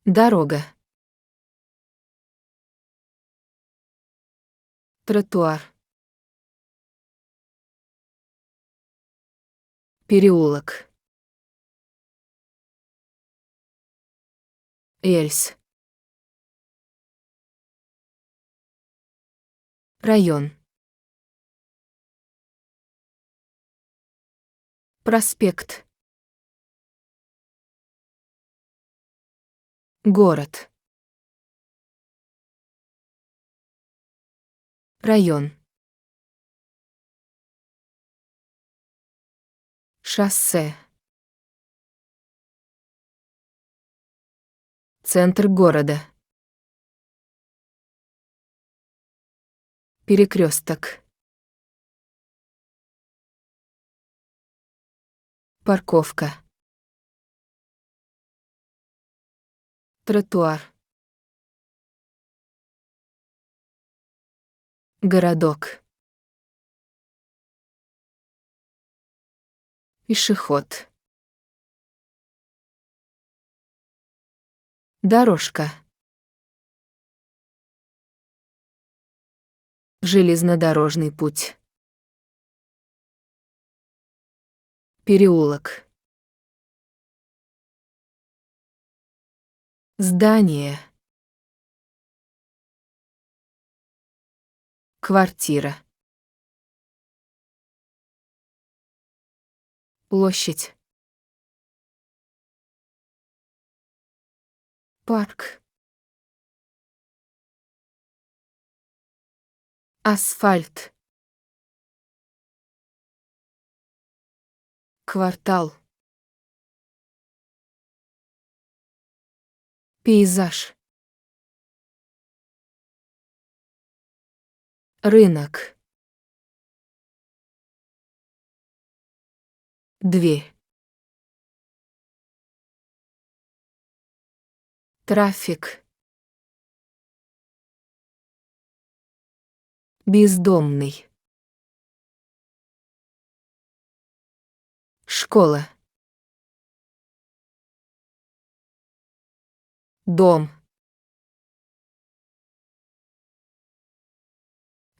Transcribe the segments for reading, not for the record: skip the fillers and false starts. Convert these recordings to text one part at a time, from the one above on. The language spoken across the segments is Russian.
Дорога. Тротуар. Переулок. Рельс. Район. Проспект. Город. Район. Шоссе. Центр города. Перекресток. Парковка. Тротуар. Городок. Пешеход. Дорожка. Железнодорожный путь. Переулок. Здание. Квартира. Площадь. Парк. Асфальт. Квартал. Пейзаж. Рынок. Дверь. Трафик. Бездомный. Школа. Дом.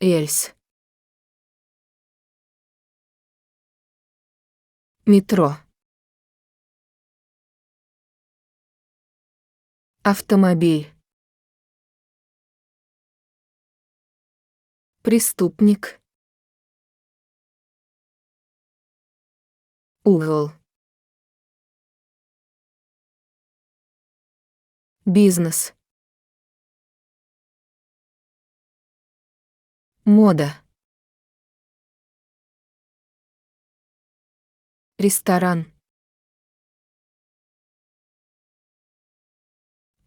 Рельс. Метро. Автомобиль. Преступник. Угол. Бизнес. Мода. Ресторан.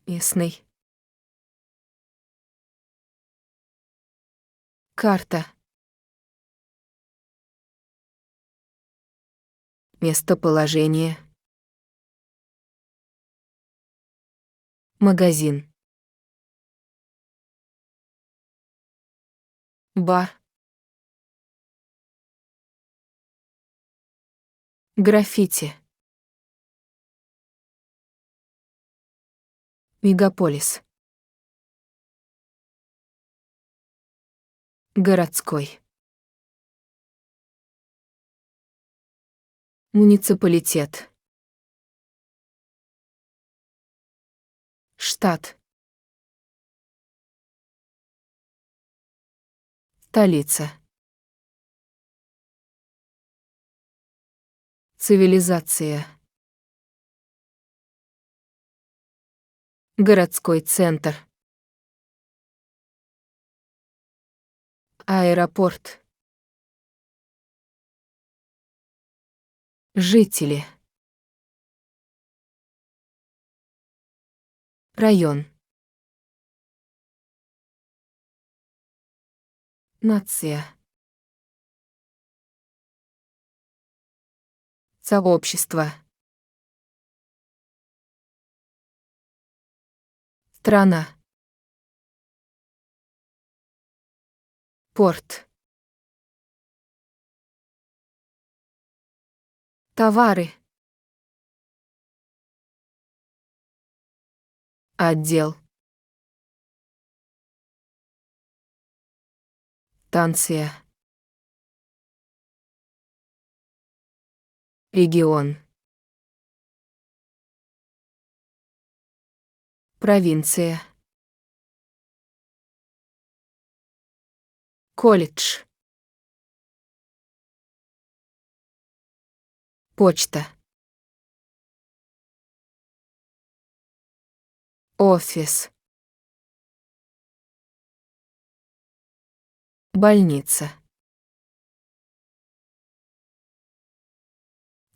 Местный. Карта. Местоположение. Магазин. Бар. Граффити. Мегаполис. Городской. Муниципалитет. Штат. Столица. Цивилизация. Городской центр. Аэропорт. Жители. Район. Нация. Сообщество. Страна. Порт. Товары. Отдел. Станция. Регион. Провинция. Колледж. Почта. Офис. Больница.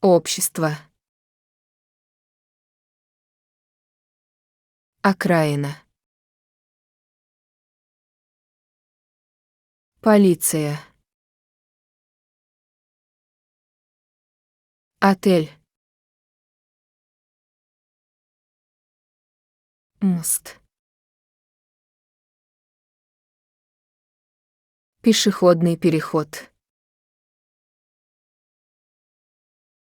Общество. Окраина. Полиция. Отель. Мост. Пешеходный переход.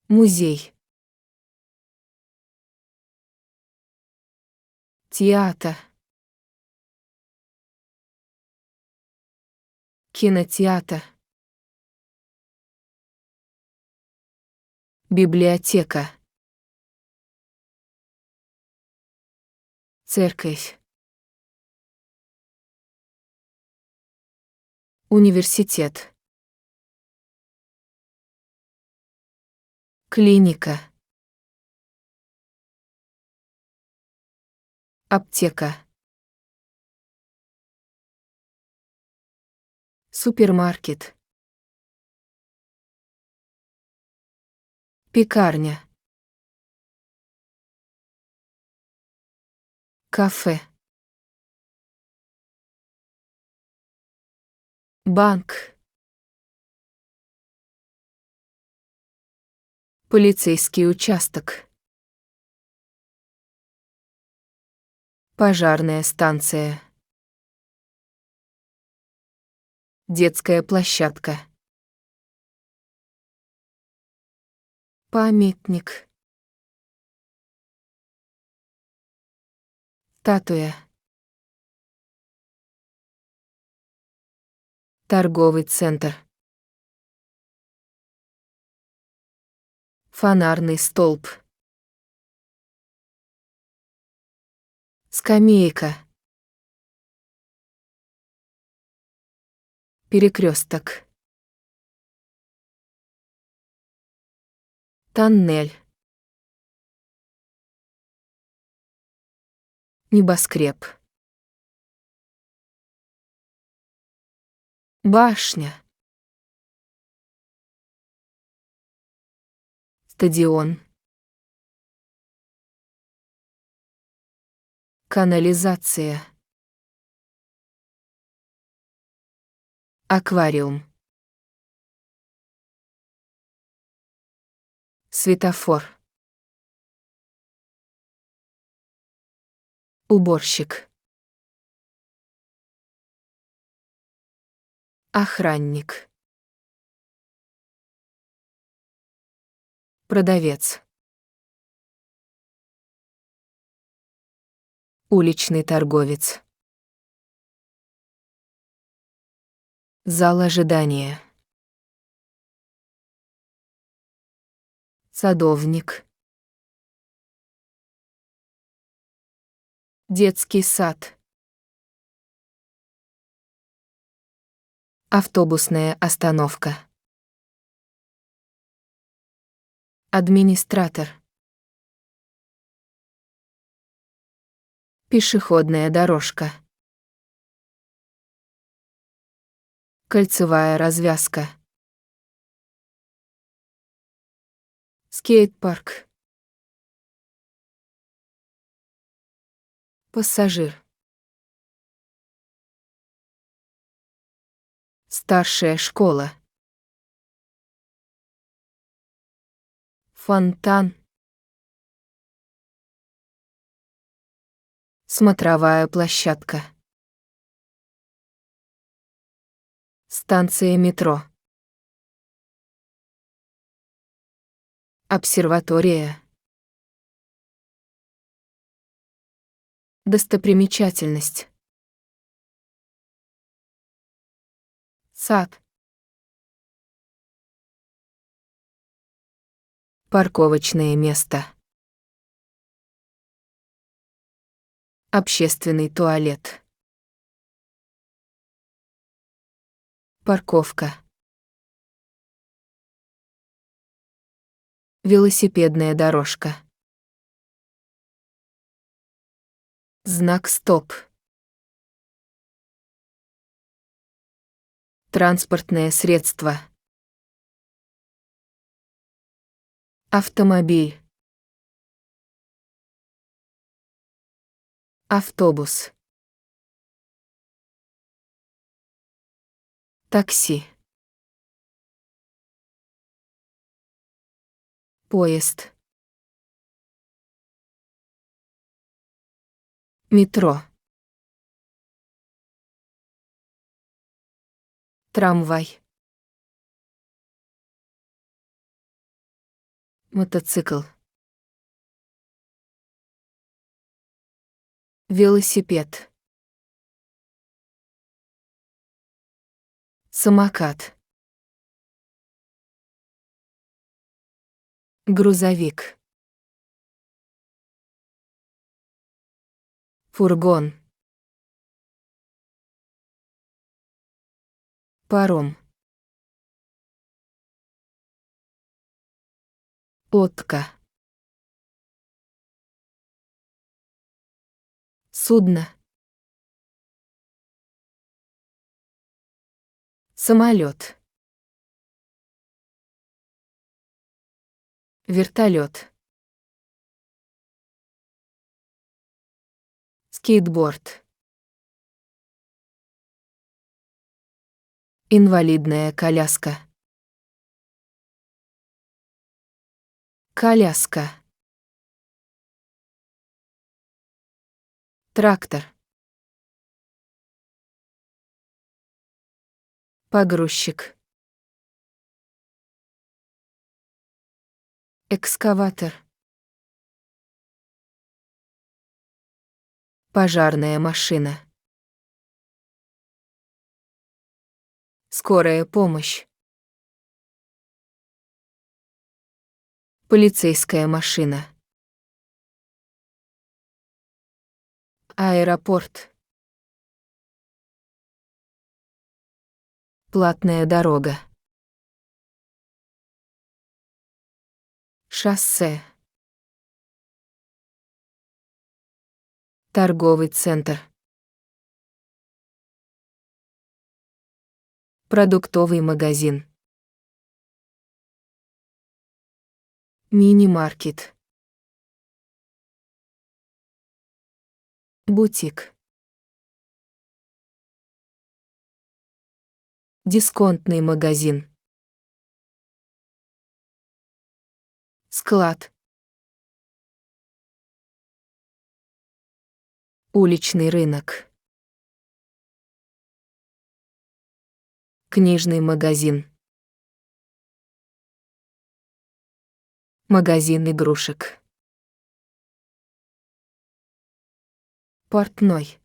Музей. Театр. Кинотеатр. Библиотека. Церковь. Университет. Клиника. Аптека. Супермаркет. Пекарня. Кафе. Банк. Полицейский участок. Пожарная станция. Детская площадка. Памятник. Статуя. Торговый центр. Фонарный столб. Скамейка. Перекресток. Тоннель. Небоскреб. Башня. Стадион. Канализация. Аквариум. Светофор. Уборщик. Охранник. Продавец. Уличный торговец. Зал ожидания. Садовник. Детский сад. Автобусная остановка. Администратор. Пешеходная дорожка. Кольцевая развязка. Скейт-парк. Пассажир. Старшая школа. Фонтан. Смотровая площадка. Станция метро. Обсерватория. Достопримечательность. Сад. Парковочное место. Общественный туалет. Парковка. Велосипедная дорожка. Знак «Стоп». Транспортное средство. Автомобиль. Автобус. Такси. Поезд. Метро. Трамвай. Мотоцикл. Велосипед. Самокат. Грузовик. Фургон. Паром. Лодка. Судно. Самолет. Вертолет. Скейтборд. Инвалидная коляска. Коляска. Трактор. Погрузчик. Экскаватор. Пожарная машина. Скорая помощь. Полицейская машина. Аэропорт. Платная дорога. Шоссе. Торговый центр. Продуктовый магазин. Мини-маркет. Бутик. Дисконтный магазин. Склад. Уличный рынок. Книжный магазин. Магазин игрушек. Портной.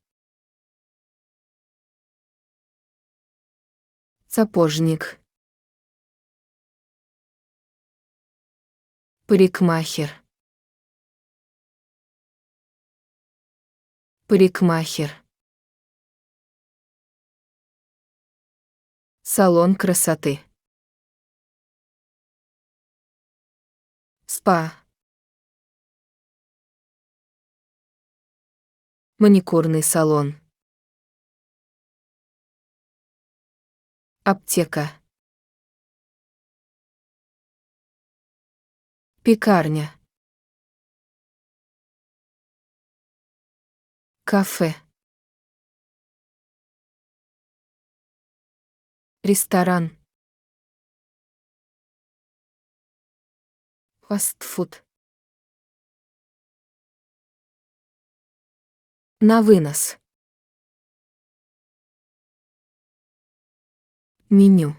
Сапожник. Парикмахер. Парикмахер. Салон красоты. Спа. Маникюрный салон. Аптека. Пекарня. Кафе. Ресторан. Фастфуд. На вынос. Меню.